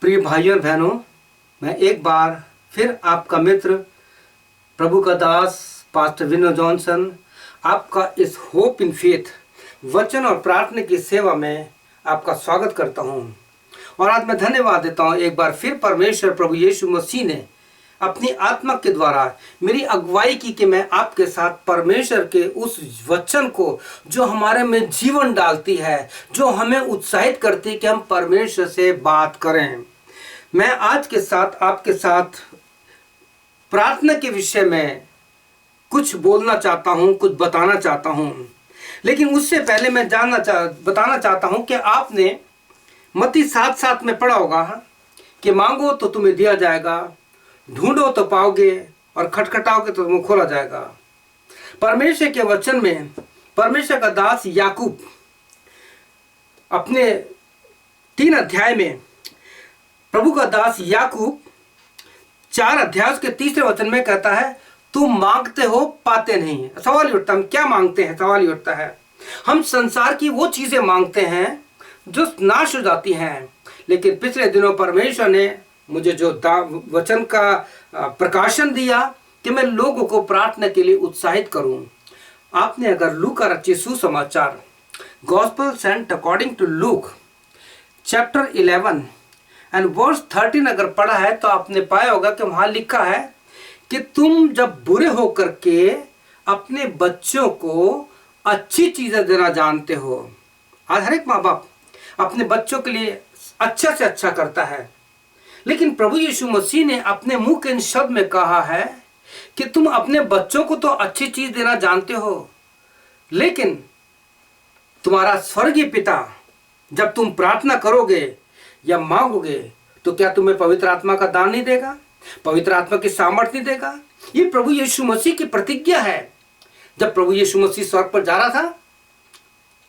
प्रिय भाइयों और बहनों, मैं एक बार फिर आपका मित्र प्रभु का दास पास्टर विनो जॉनसन आपका इस होप इन फेथ वचन और प्रार्थना की सेवा में आपका स्वागत करता हूं। और आज मैं धन्यवाद देता हूं एक बार फिर परमेश्वर प्रभु यीशु मसीह ने अपनी आत्मा के द्वारा मेरी अगुवाई की कि मैं आपके साथ परमेश्वर के उस वचन को जो हमारे में जीवन डालती है, जो हमें उत्साहित करती है कि हम परमेश्वर से बात करें। मैं आज के साथ आपके साथ प्रार्थना के विषय में कुछ बोलना चाहता हूं, कुछ बताना चाहता हूं। लेकिन उससे पहले मैं बताना चाहता हूं कि आपने मत्ती 7:7 में पढ़ा होगा कि मांगो तो तुम्हें दिया जाएगा, ढूंढो तो पाओगे और खटखटाओगे तो तुम्हें खोला जाएगा। परमेश्वर के वचन में परमेश्वर का दास याकूब अपने 3 अध्याय में प्रभु का दास याकूब 4 अध्याय के 3 वचन में कहता है, तुम मांगते हो पाते नहीं। सवाल ही उठता है, हम क्या मांगते हैं? सवाल ही उठता है, हम संसार की वो चीजें मांगते हैं जो नाश हो जाती हैं। लेकिन पिछले दिनों परमेश्वर ने मुझे जो वचन का प्रकाशन दिया कि मैं लोगों को प्रार्थना के लिए उत्साहित करूं। आपने अगर लूक का रचित सुसमाचार gospel saint according to Luke chapter 11 and verse 13 अगर पढ़ा है तो आपने पाया होगा कि वहां लिखा है कि तुम जब बुरे होकर के अपने बच्चों को अच्छी चीजें देना जानते हो। आज हर एक माँ बाप अपने बच्चों के लिए अच्छा से अच्छा करता है, लेकिन प्रभु यीशु मसीह ने अपने मुंह के इन शब्द में कहा है कि तुम अपने बच्चों को तो अच्छी चीज देना जानते हो, लेकिन तुम्हारा स्वर्गीय पिता जब तुम प्रार्थना करोगे या मांगोगे तो क्या तुम्हें पवित्र आत्मा का दान नहीं देगा, पवित्र आत्मा की सामर्थ्य नहीं देगा? ये प्रभु यीशु मसीह की प्रतिज्ञा है। जब प्रभु यीशु मसीह स्वर्ग पर जा रहा था,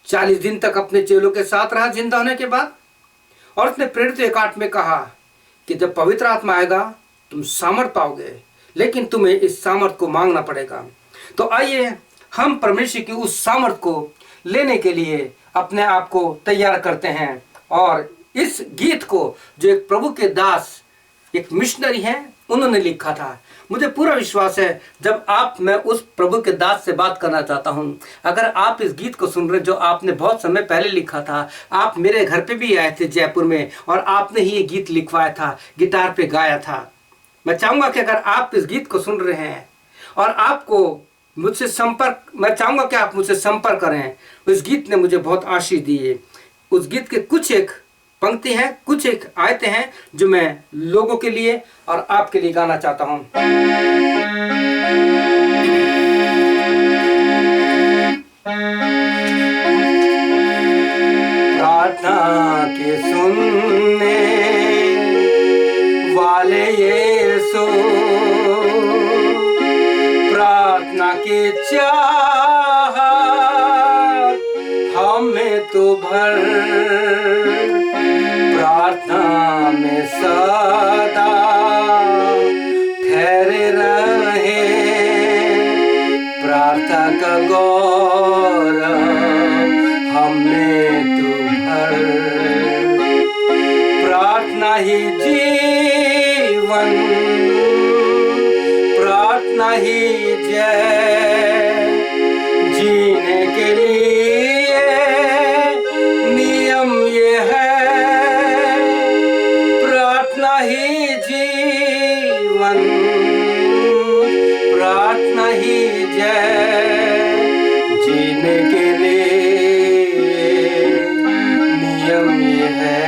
40 दिन तक अपने चेलों के साथ रहा जिंदा होने के बाद, और उसने प्रेरित 1:8 में कहा कि जब पवित्र आत्मा आएगा तुम सामर्थ पाओगे, लेकिन तुम्हें इस सामर्थ को मांगना पड़ेगा। तो आइए हम परमेश्वर की उस सामर्थ को लेने के लिए अपने आप को तैयार करते हैं। और इस गीत को जो एक प्रभु के दास एक मिशनरी हैं उन्होंने लिखा था, मुझे पूरा विश्वास है जब मैं उस प्रभु के दास से बात करना चाहता हूं। अगर आप इस गीत को सुन रहे जो आपने बहुत समय पहले लिखा था, आप मेरे घर पे भी आए थे जयपुर में और आपने ही ये गीत लिखवाया था, गिटार पे गाया था। मैं चाहूंगा कि अगर आप इस गीत को सुन रहे हैं और आपको मुझसे संपर्क, मैं चाहूंगा कि आप मुझसे संपर्क करें। उस गीत ने मुझे बहुत आशीष दी है। उस गीत के कुछ एक पंक्ति हैं, कुछ एक आयतें हैं जो मैं लोगों के लिए और आपके लिए गाना चाहता हूं। प्रार्थना के सुनने वाले यीशु, प्रार्थना के चाहत हमें तो भर, प्रार्थना में सदा ठहरे रहे, प्रार्थना का गौरव हमें तो भर, प्रार्थना ही जीवन, प्रार्थना ही जय, जीने के लिए नियम ये है, प्रार्थना ही जीवन, प्रार्थना ही जय, जीने के लिए नियम ये है।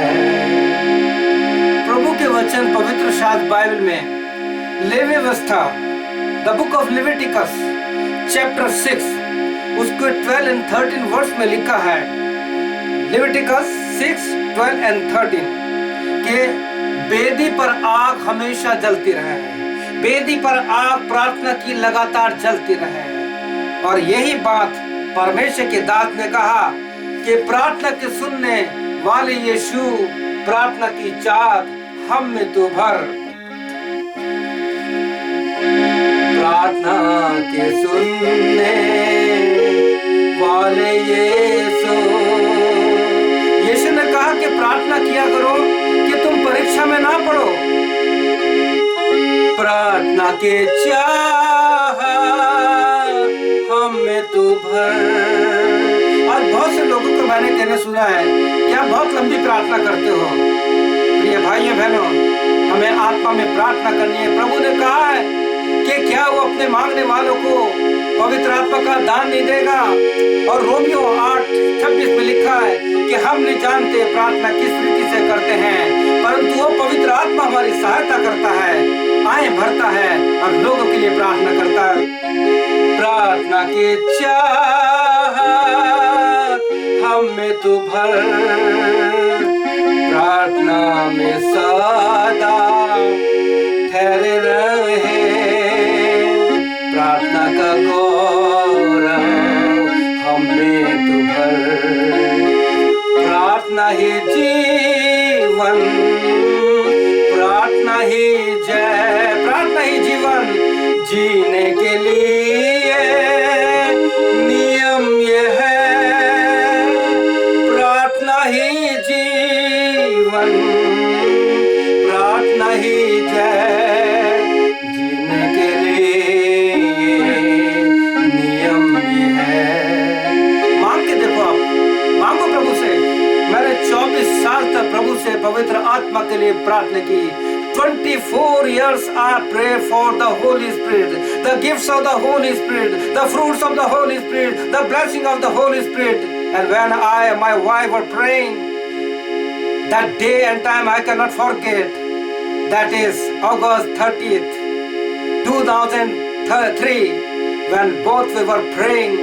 प्रभु के वचन पवित्र शास्त्र बाइबल में लेवी व्यवस्था the book of Leviticus chapter 6 उसके 12 एंड 13 वर्स में लिखा है, लेविटिकस 6, 12 एंड 13 के बेदी पर आग हमेशा जलती रहे, बेदी पर आग प्रार्थना की लगातार जलती रहे। और यही बात परमेश्वर के दास ने कहा कि प्रार्थना के सुनने वाले यीशु, प्रार्थना की चाहत हम में तो भर, प्रार्थना के सुनने वाले यीशु ने कहा कि प्रार्थना किया करो कि तुम परीक्षा में के चाह हम में तू भर। आज बहुत से लोगों को मैंने कहना सुना है कि आप बहुत लंबी प्रार्थना करते हो। प्रिय भाइयों बहनों, हमें आत्मा में प्रार्थना करनी है। प्रभु ने कहा है कि क्या वो अपने मांगने वालों को पवित्र आत्मा का दान नहीं देगा। और रोमियो 8:26 में लिखा है कि हम नहीं जानते प्रार्थना किस रीति से करते हैं, परंतु वो पवित्र आत्मा हमारी सहायता करता है, आएं भरता है और लोगों के लिए प्रार्थना करता है। प्रार्थना के चाह हम में तू भर, प्रार्थना में सदा ठहरे रहे, प्रार्थना का गौरव हमें तू भर। प्रार्थना ही जीवन, प्रार्थना ही जय, प्रार्थना ही जीवन जीने के लिए नियम ये है। प्रार्थना ही जीवन, प्रार्थना ही जय जीने के लिए नियम ये है। मांग के देखो, आप मांगो प्रभु से। मैंने 24 साल तक प्रभु से पवित्र आत्मा के लिए प्रार्थना की। 24 years I pray for the Holy Spirit, the gifts of the Holy Spirit, the fruits of the Holy Spirit, the blessing of the Holy Spirit. And when I and my wife were praying, that day and time I cannot forget. That is August 30th, 2003, when both we were praying.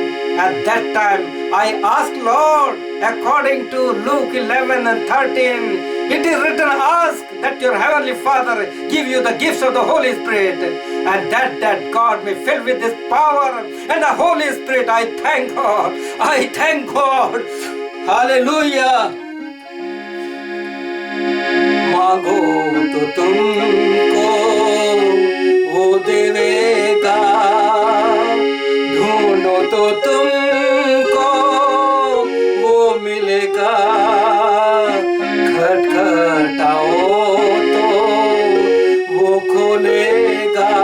At that time I asked Lord, according to Luke 11:13, it is written, ask that your heavenly Father give you the gifts of the Holy Spirit, and that God may fill with this power and the Holy Spirit. I thank God. I thank God. Hallelujah. मांगो तो तुमको वो देवेगा, ढूंढो तो तुमको वो मिलेगा, खटखटाओ तो वो खोलेगा,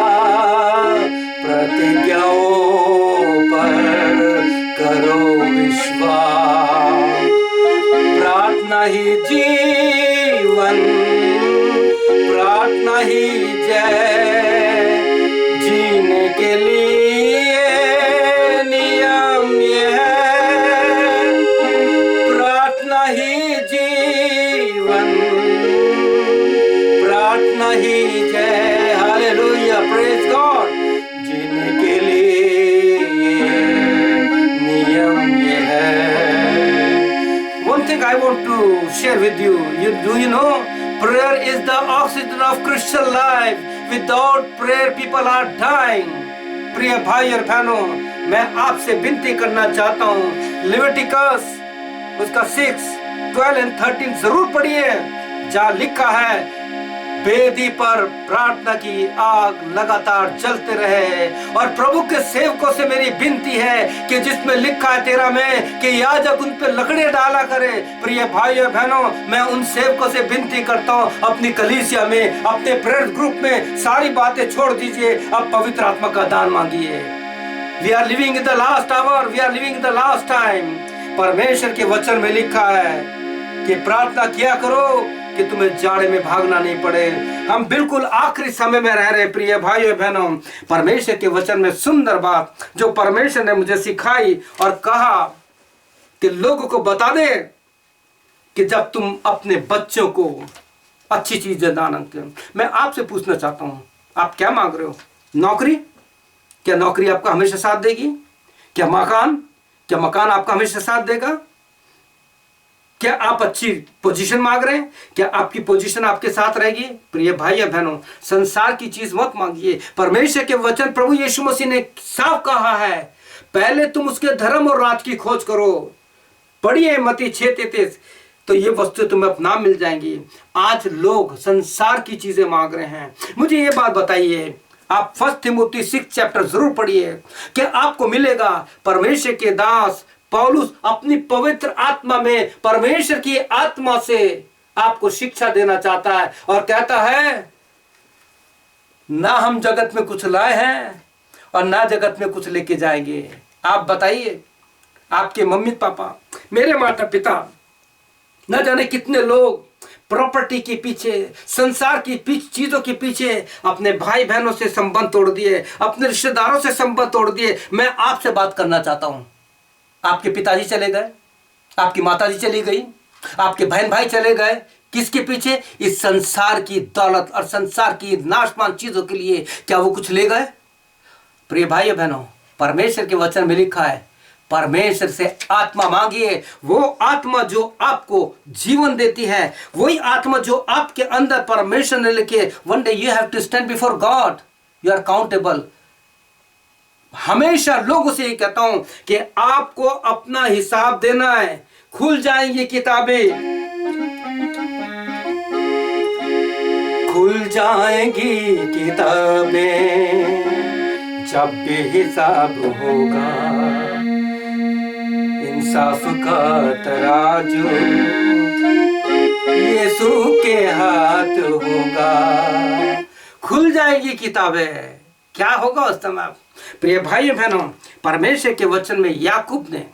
प्रतिज्ञाओं पर करो विश्वास। प्रार्थना ही जीवन, प्रार्थना ही जय जीने के लिए नियम ये है। प्रार्थना ही जीवन, प्रार्थना ही जय। Hallelujah, praise God. जीने के लिए नियम ये है। One thing I want to share with you. Do you know, prayer is the oxygen of Christian life. Without prayer, people are dying. प्रिय भाई और बहनों, मैं आपसे विनती करना चाहता हूँ, लेविटिकस उसका 6, 12 और 13 जरूर पढ़िए, जहाँ लिखा है वेदी पर प्रार्थना की आग लगातार जलते रहे। और प्रभु के सेवकों से मेरी विनती है कि जिसमें लिखा है 13 में कि याजक उन पे लकड़े डाला करे। प्रिय भाइयों बहनों, मैं उन सेवकों से विनती करता हूँ, अपनी कलीसिया में, अपने प्रेयर ग्रुप में सारी बातें छोड़ दीजिए, अब पवित्र आत्मा का दान मांगिए। We are living in the last hour, we are living in the last time. परमेश्वर के वचन में लिखा है कि प्रार्थना किया करो कि तुम्हें जाड़े में भागना नहीं पड़े। हम बिल्कुल आखिरी समय में रह रहे। प्रिय भाइयों बहनों, परमेश्वर के वचन में सुंदर बात जो परमेश्वर ने मुझे सिखाई और कहा कि लोगों को बता दे कि जब तुम अपने बच्चों को अच्छी चीजें दान करते हो। मैं आपसे पूछना चाहता हूं, आप क्या मांग रहे हो? नौकरी? क्या नौकरी आपका हमेशा साथ देगी? क्या मकान आपका हमेशा साथ देगा? क्या आप अच्छी पोजीशन मांग रहे हैं? क्या आपकी पोजीशन आपके साथ रहेगी? प्रिय भाई बहनों, संसार की चीज मत मांगिए। परमेश्वर के वचन प्रभु यीशु मसीह ने साफ कहा है, पहले तुम उसके धर्म और राज की खोज करो। पढ़िए मत्ती 6:33, तो ये वस्तु तुम्हें अपना मिल जाएंगी। आज लोग संसार की चीजें मांग रहे हैं। मुझे ये बात बताइए, आप 1 तिमुथी 6 चैप्टर जरूर पढ़िए, क्या आपको मिलेगा? परमेश्वर के दास पौलुस अपनी पवित्र आत्मा में परमेश्वर की आत्मा से आपको शिक्षा देना चाहता है और कहता है ना हम जगत में कुछ लाए हैं और ना जगत में कुछ लेके जाएंगे। आप बताइए, आपके मम्मी पापा, मेरे माता पिता, न जाने कितने लोग प्रॉपर्टी के पीछे, संसार की चीजों के पीछे अपने भाई बहनों से संबंध तोड़ दिए, अपने रिश्तेदारों से संबंध तोड़ दिए। मैं आपसे बात करना चाहता हूं, आपके पिताजी चले गए, आपकी माताजी चली गई, आपके बहन भाई चले गए, किसके पीछे? इस संसार की दौलत और संसार की नाशवान चीजों के लिए। क्या वो कुछ ले गए? प्रिय भाइयों बहनों, परमेश्वर के वचन में लिखा है, परमेश्वर से आत्मा मांगिए। वो आत्मा जो आपको जीवन देती है, वही आत्मा जो आपके अंदर परमेश्वर ने लिखे। One day you have to stand before God, you are countable. हमेशा लोगों से ये कहता हूं कि आपको अपना हिसाब देना है। खुल जाएंगी किताबें, खुल जाएंगी किताबें, जब बेहिसाब होगा इंसाफ का तराजू यीशु के हाथ होगा। खुल जाएगी किताबें, क्या होगा उस समय? प्रिय भाइयों बहनों, परमेश्वर के वचन में याकूब ने,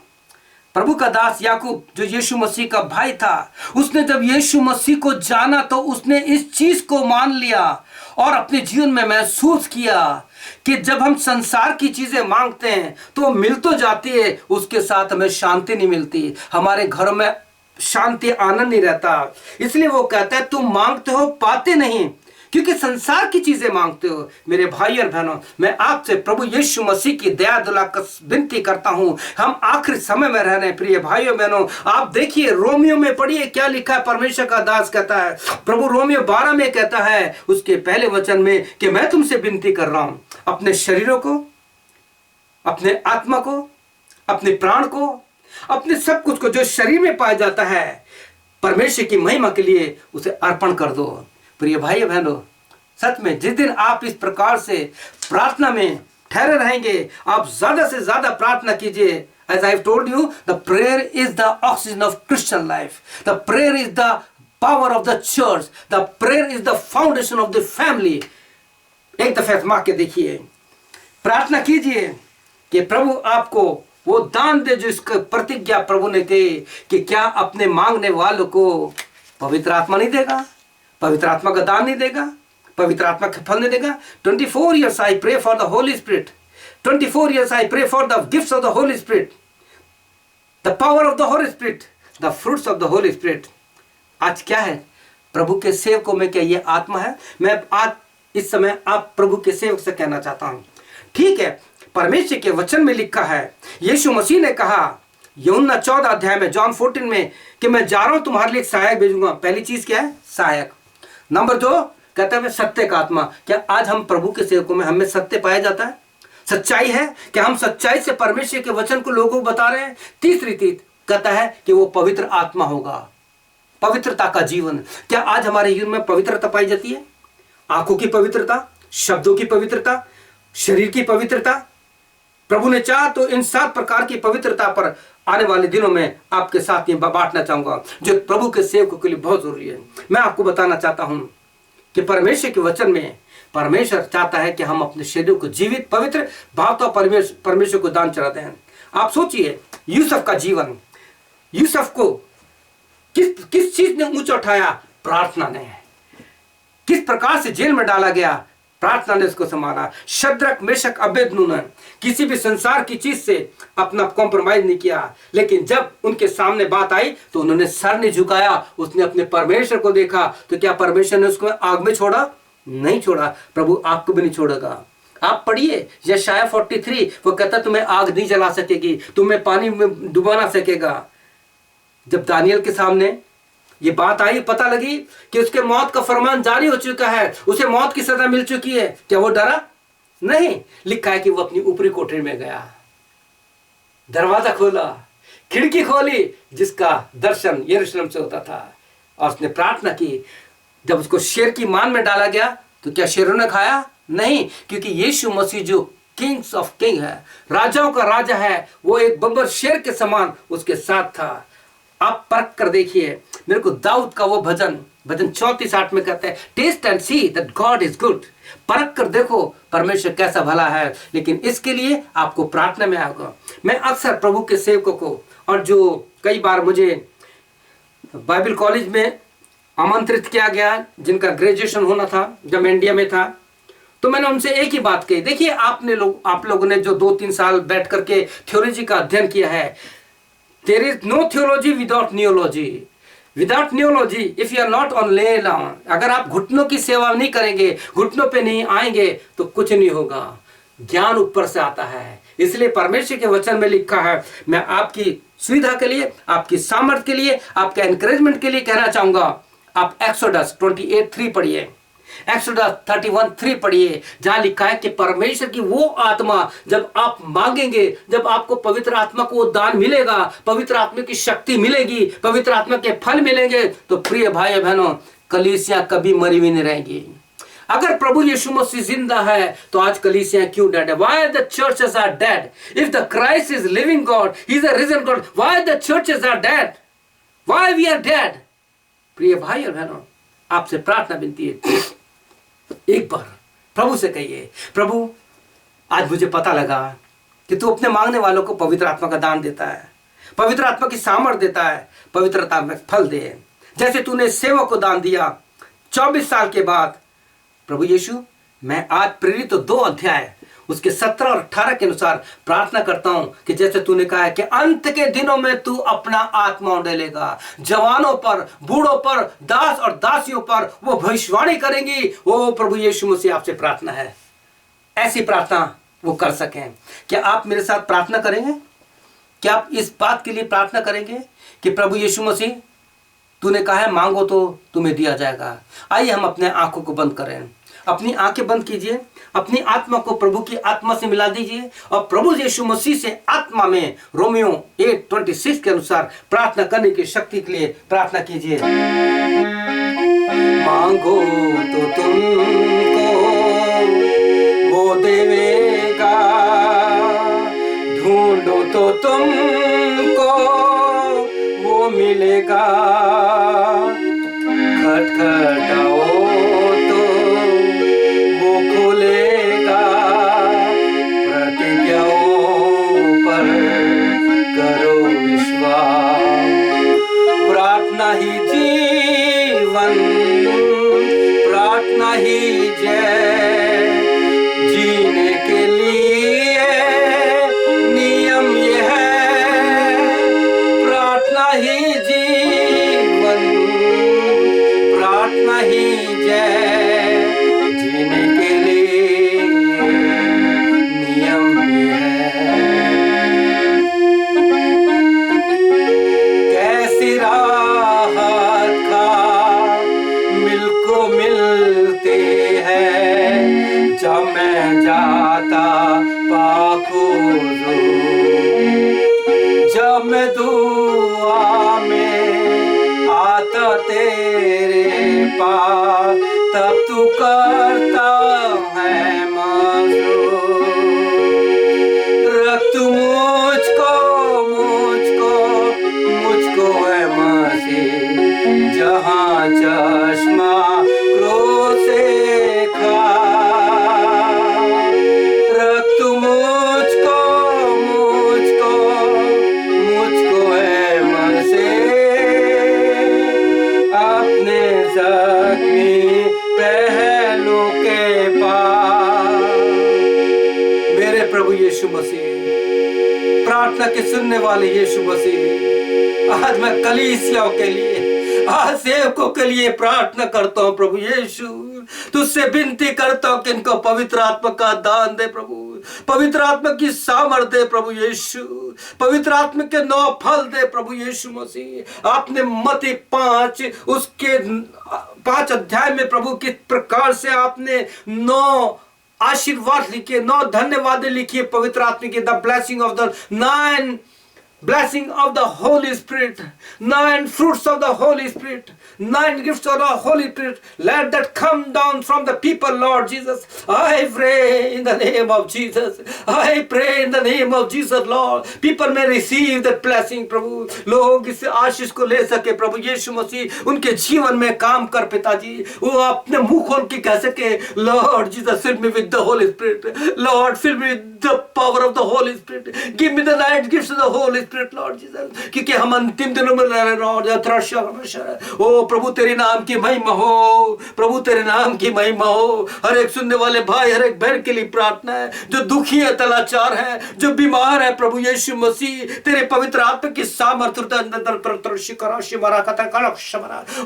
प्रभु का दास याकूब जो यीशु मसीह का भाई था, उसने जब यीशु मसीह को जाना तो उसने इस चीज को मान लिया और अपने जीवन में महसूस किया कि जब हम संसार की चीजें मांगते हैं तो मिल तो जाती है, उसके साथ हमें शांति नहीं मिलती, हमारे घरों में शांति आनंद नहीं रहता। इसलिए वो कहता है तुम मांगते हो पाते नहीं, क्योंकि संसार की चीजें मांगते हो। मेरे भाई और बहनों, मैं आपसे प्रभु यीशु मसीह की दया दिलाकर विनती करता हूं, हम आखिरी समय में रह रहे हैं। प्रिय भाइयों बहनों, आप देखिए रोमियो में पढ़िए क्या लिखा है। परमेश्वर का दास कहता है, प्रभु रोमियो 12 में कहता है उसके पहले वचन में कि मैं तुमसे विनती कर रहा हूं, अपने शरीरों को, अपने आत्मा को, अपने प्राण को, अपने सब कुछ को जो शरीर में पाया जाता है, परमेश्वर की महिमा के लिए उसे अर्पण कर दो। प्रिय भाई बहनों, सच में जिस दिन आप इस प्रकार से प्रार्थना में ठहरे रहेंगे, आप ज्यादा से ज्यादा प्रार्थना कीजिए। As I've told you, the prayer is the oxygen of Christian life. The prayer is the power of the church. The prayer is the foundation of the family. एक दफा आत्मा के देखिए, प्रार्थना कीजिए कि प्रभु आपको वो दान दे जो इसका प्रतिज्ञा प्रभु ने की कि क्या अपने मांगने वालों को पवित्र आत्मा नहीं देगा, पवित्र आत्मा का दान नहीं देगा, पवित्र आत्मा का फल नहीं देगा। 24 years I pray for the Holy Spirit. 24 years I pray for the gifts of the Holy Spirit, the power of the Holy Spirit, the fruits of the Holy Spirit. आज क्या है? प्रभु के सेवकों में क्या ये आत्मा है? मैं आज इस समय आप प्रभु के सेवक से कहना चाहता हूं, ठीक है, परमेश्वर के वचन में लिखा है, यीशु मसीह ने कहा यूहन्ना 14 अध्याय में, जॉन 14 में, कि मैं जा रहा हूं तुम्हारे लिए एक सहायक भेजूंगा। पहली चीज क्या है? सहायक। नंबर 2 कहता है सत्य का आत्मा। क्या आज हम प्रभु के सेवकों में हमें सत्य पाया जाता है? सच्चाई है? क्या हम सच्चाई से परमेश्वर के वचन को लोगों को बता रहे हैं? तीसरी चीज कहता है कि वो पवित्र आत्मा होगा, पवित्रता का जीवन। क्या आज हमारे जीवन में पवित्रता पाई जाती है? आंखों की पवित्रता, शब्दों की पवित्रता, शरीर की पवित्रता। प्रभु ने चाहा तो इन 7 प्रकार की पवित्रता पर आने वाले दिनों में आपके साथ ये बांटना चाहूंगा, जो प्रभु के सेवकों के लिए बहुत जरूरी है। मैं आपको बताना चाहता हूं कि परमेश्वर के वचन में परमेश्वर चाहता है कि हम अपने शरीर को जीवित, पवित्र भावता परमेश्वर को दान चढ़ाते हैं। आप सोचिए यूसुफ का जीवन, यूसुफ को किस चीज ने ऊंचा उठाया? प्रार्थना ने। किस प्रकार से जेल में डाला गया? प्रार्थना ने उसको संभाला। शद्रक, मेशक, अबेदनगो ने किसी भी संसार की चीज से अपना कॉम्प्रोमाइज नहीं किया, लेकिन जब उनके सामने बात आई तो उन्होंने सर नहीं झुकाया, उसने अपने परमेश्वर को देखा। तो क्या परमेश्वर ने उसको आग में छोड़ा? नहीं छोड़ा। प्रभु आपको भी नहीं छोड़ेगा। आप पढ़िए यशायाह 43, वो कहता तुम्हें आग नहीं जला सकेगी, तुम्हें पानी में डुबा ना सकेगा। जब दानियल के सामने ये बात आई, पता लगी कि उसके मौत का फरमान जारी हो चुका है, उसे मौत की सजा मिल चुकी है, क्या वो डरा? नहीं। लिखा है कि वो अपनी ऊपरी कोठरी में गया, दरवाजा खोला, खिड़की खोली, जिसका दर्शन यरूशलेम से होता था, और उसने प्रार्थना की। जब उसको शेर की मान में डाला गया तो क्या शेरों ने खाया? नहीं, क्योंकि यीशु मसीह जो किंग्स ऑफ किंग है, राजाओं का राजा है, वो एक बब्बर शेर के समान उसके साथ था। आप परख कर देखिए। मेरे को दाऊद का वो भजन वचन 34-8 में कहते हैं, taste and see that God is good. परख कर देखो परमेश्वर कैसा भला है, लेकिन इसके लिए आपको प्रार्थना में आएगा। मैं अक्सर प्रभु के सेवकों को, और जो कई बार मुझे बाइबल कॉलेज में आमंत्रित किया गया, जिनका ग्रेजुएशन होना था जब मैं इंडिया में था, तो मैंने उनसे एक ही बात कही, देखिए आप लोगों ने जो 2-3 साल बैठ करके थियोलॉजी का अध्ययन किया है, there is no theology without neology. Without neology if you are not on lay down, अगर आप घुटनों की सेवा नहीं करेंगे, घुटनों पे नहीं आएंगे तो कुछ नहीं होगा। ज्ञान ऊपर से आता है, इसलिए परमेश्वर के वचन में लिखा है। मैं आपकी सुविधा के लिए, आपकी सामर्थ्य के लिए, आपके एनकरेजमेंट के लिए कहना चाहूंगा, आप एक्सोडस 28:3 पढ़िए, एक्सोडस 31:3 पढ़िए, जहां लिखा है कि परमेश्वर की वो आत्मा जब आप मांगेंगे, जब आपको पवित्र आत्मा को दान मिलेगा, पवित्र आत्मा की शक्ति मिलेगी, पवित्र आत्मा के फल मिलेंगे, तो प्रिय भाई बहनों, कलीसिया कभी मरी हुई नहीं रहेंगी। अगर प्रभु यीशु मसीह जिंदा है तो आज कलीसिया क्यों डेड है? Why the churches are dead? If the Christ is living God, He is a risen God, why the churches are dead? Why we are dead? प्रिय भाई और बहनों, आपसे प्रार्थना विनती है, एक बार प्रभु से कहिए, प्रभु आज मुझे पता लगा कि तू अपने मांगने वालों को पवित्र आत्मा का दान देता है, पवित्र आत्मा की सामर्थ देता है, पवित्र आत्मा में फल दे। जैसे तूने सेवक को दान दिया 24 साल के बाद, प्रभु यीशु मैं आज प्रेरित 2 अध्याय उसके 17 और 18 के अनुसार प्रार्थना करता हूं कि जैसे तूने कहा है कि अंत के दिनों में तू अपना आत्मा डालेगा, जवानों पर, बूढ़ों पर, दास और दासियों पर वो भविष्यवाणी करेंगी। ओ प्रभु यीशु मसीह, आपसे प्रार्थना है ऐसी प्रार्थना वो कर सकें। क्या आप मेरे साथ प्रार्थना करेंगे? क्या आप इस बात के लिए प्रार्थना करेंगे कि प्रभु यीशु मसीह, तूने कहा है मांगो तो तुम्हें दिया जाएगा। आइए हम अपने आंखों को बंद करें, अपनी आंखें बंद कीजिए, अपनी आत्मा को प्रभु की आत्मा से मिला दीजिए और प्रभु यीशु मसीह से आत्मा में रोमियो 8:26 के अनुसार प्रार्थना करने की शक्ति के लिए प्रार्थना कीजिए। मांगो तो तुमको वो देवेगा, ढूंढो तो तुमको वो मिलेगा, खटखटाओ तो वो खोलेगा, प्रतिज्ञाओं पर करो विश्वास, प्रार्थना ही जीवन, प्रार्थना ही जय, जीने के लिए नियम ये है, प्रार्थना ही जीवन, प्रार्थना ही जय, जीने के लिए नियम ये है। कैसी राहत का मिलको मिलते हैं, जब मैं जाता पाखुजू, जब मैं दुआ में आता तेरे पास, तब तू करता है मजबूर, रख तू मुझको है मसीह, जहाँ चश्मा क्रोध से खा, रख तू मुझको है मसीह, अपने जख्मी पहलू के पास। मेरे प्रभु यीशु मसीह, प्रार्थना के सुनने वाले यीशु मसीह, आज मैं कलीसियाओं के लिए, आज सेवकों के लिए प्रार्थना करता हूँ। प्रभु यीशु, तुझसे विनती करता हूँ कि इनको पवित्र आत्मा का दान दे प्रभु, पवित्र आत्मा की सामर्थ दे प्रभु यीशु, पवित्र आत्मा के 9 फल दे प्रभु यीशु मसीह। आपने मत्ती 5 उसके 5 अध्याय में प्रभु किस प्रकार से आपने 9 आशीर्वाद लिखिए, 9 धन्यवाद लिखिए पवित्र आत्मा के, the blessing of the 9 blessing of the Holy Spirit, 9 fruits of the Holy Spirit, nine gifts of the Holy Spirit, let that come down from the people, Lord Jesus. I pray in the name of Jesus. I pray in the name of Jesus, Lord. People may receive that blessing, प्रभु. लोग इस आशीष को ले सके, प्रभु यीशु मसीह उनके जीवन में काम कर पिताजी. वो अपने मुंह खोल के कह सके, Lord Jesus, fill me with the Holy Spirit. Lord, fill me with the power of the Holy Spirit. Give me the nine gifts of the Holy Spirit, Lord Jesus. क्योंकि हम अंतिम दिनों में रह रहे, Lord. ओ प्रभु तेरे नाम की महिमा हो, प्रभु तेरे नाम की महिमा हो. हर एक सुनने वाले भाई, हर एक बहन के लिए प्रार्थना है जो दुखी है, तलाचार है, जो बीमार है, प्रभु यीशु मसीह तेरे पवित्र आत्मा की सामर्थ्य.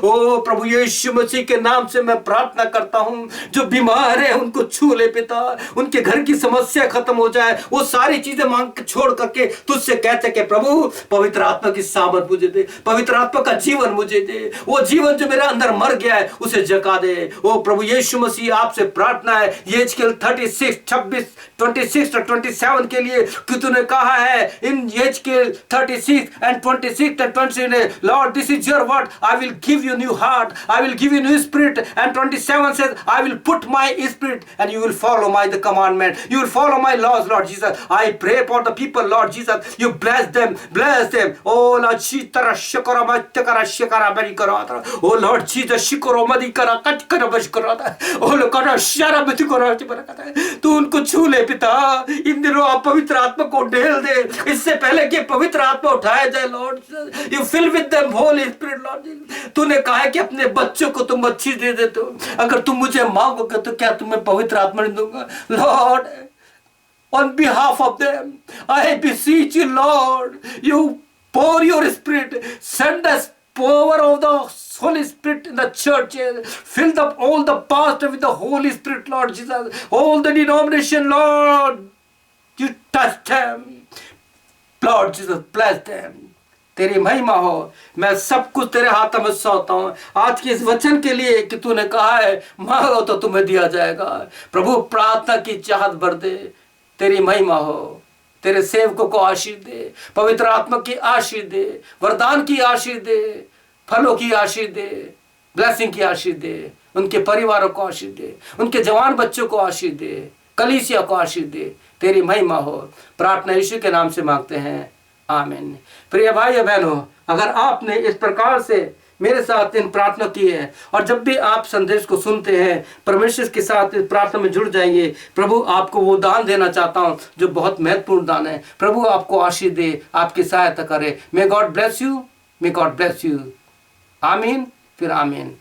ओ प्रभु यीशु मसीह के नाम से मैं प्रार्थना करता हूं, जो बीमार है उनको छू ले पिता, उनके घर की समस्या खत्म हो जाए. वो सारी चीजें मांग के छोड़ करके तुझसे कहते कि प्रभु पवित्र आत्मा की सामर्थ मुझे दे, पवित्र आत्मा का जीवन मुझे दे. वो जीवन जो मेरे अंदर मर गया है उसे जगा दे. ओ प्रभु यीशु मसीह आपसे प्रार्थना है यहेजकेल 36, 26, 26 और 27 के लिए कि तूने कहा है इन यहेजकेल 36 and 26 and 27, Lord, this is your word. I will give you new heart, I will give you new spirit. And 27 says, I will put my spirit and you will follow my the commandment, you will follow my laws, Lord Jesus. I pray for the people, Lord Jesus. You bless them, bless them. Oh Lord Jesus, shikara matakara shikara barikara. Oh Lord Jesus, shikara madikara katkara bashkara. Oh Lord God, shara batikara barakata. तू उनको छू ले पिता. इन दिनों आप पवित्र आत्मा को ढेल दे, इससे पहले कि पवित्र आत्मा उठाया जाए, Lord. You fill with them Holy Spirit, Lord. तूने कहा है कि अपने बच्चों को तुम अच्छी दे देते हो. अगर तुम मुझे मांगोगे तो क्या तुम्हें पवित्र आत्मा नहीं दूंगा, Lord. On behalf of them, I beseech you, Lord, you pour your spirit, send us power of the Holy Spirit in the church, fill up all the pastors with the Holy Spirit, Lord Jesus, all the denomination, Lord, you touch them, Lord Jesus, bless them. तेरी महिमा हो. मैं सब कुछ तेरे हाथों में सौंपता हूं आज के इस वचन के लिए कि तूने कहा है मांगो तो तुम्हें दिया जाएगा. प्रभु प्रार्थना की चाहत भर दे. तेरी महिमा हो. तेरे सेवकों को आशीष दे, पवित्र आत्मा की आशीष दे, वरदान की आशीष दे, फलों की आशीष दे, ब्लेसिंग की आशीष दे, उनके परिवारों को आशीष दे, उनके जवान बच्चों को आशीष दे, कलीसिया को आशीष दे. तेरी महिमा हो. प्रार्थना यीशु के नाम से मांगते हैं, आमीन. प्रिय भाई बहनों, अगर आपने इस प्रकार से मेरे साथ इन प्रार्थना की है और जब भी आप संदेश को सुनते हैं परमेश्वर के साथ इस प्रार्थना में जुड़ जाइए, प्रभु आपको वो दान देना चाहता हूं जो बहुत महत्वपूर्ण दान है. प्रभु आपको आशीष दे, आपकी सहायता करे. May God bless you, may God bless you. आमीन, फिर आमीन.